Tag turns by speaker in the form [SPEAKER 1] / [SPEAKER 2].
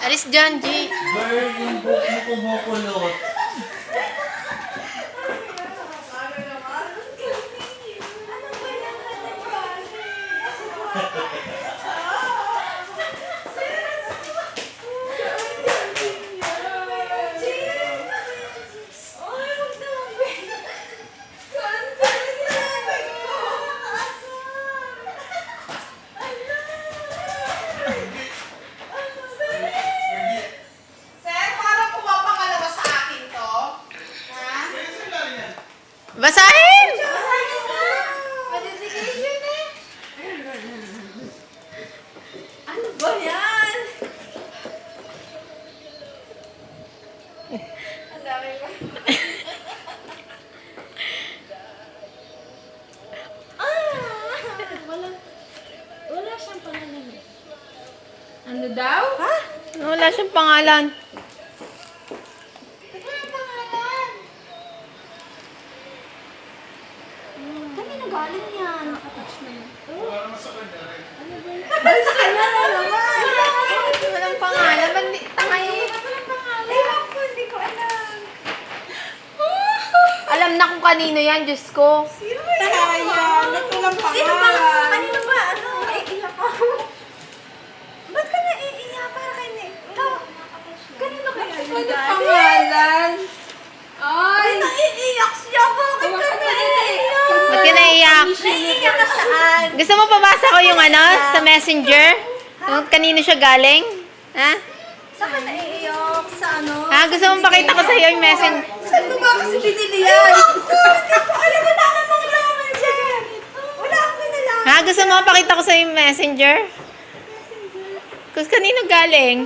[SPEAKER 1] Alis dyan, G.
[SPEAKER 2] Bird, yung buhok mo kumukulot.
[SPEAKER 1] Basahin!
[SPEAKER 3] Ano ba yan? Ang dami pa. Wala siyang pangalan. Ano daw?
[SPEAKER 1] Ha? Wala siyang pangalan.
[SPEAKER 3] Wala pangalan. Kanina galing yan. Nakatouch na yan. Ano ba yan? Basta na naman!
[SPEAKER 1] Walang pangalan. Ba't di tangay?
[SPEAKER 3] Walang pangalan. Ewan ko, hindi ko alam.
[SPEAKER 1] Alam na kung kanino yan, Diyos ko.
[SPEAKER 3] Sino ba yan? Walang pangalan. Sino ba? Kanino ba? Ano? Naiiyak ako. Ba't ka naiiyak? Para kayo naiiyak. Kanino kaya yun? Walang pangalan. Ay! Naiiyak siya. Bakit ka naiiyak?
[SPEAKER 1] Ba't ka naiiyak?
[SPEAKER 3] Naiiyak ka saan?
[SPEAKER 1] Gusto mo pabasa ko yung ano, sa messenger? Kung kanino siya galing? Ha?
[SPEAKER 3] Saan ka naiiyak? Sa ano?
[SPEAKER 1] Ha? Gusto mo pakita ko sa iyo yung messenger?
[SPEAKER 3] Saan mo ba kasi binili yan? Hindi ko alam. Wala namang laman dyan. Wala akong pinalaman.
[SPEAKER 1] Ha? Gusto mo pakita ko sa iyo yung messenger? Kung kanino galing?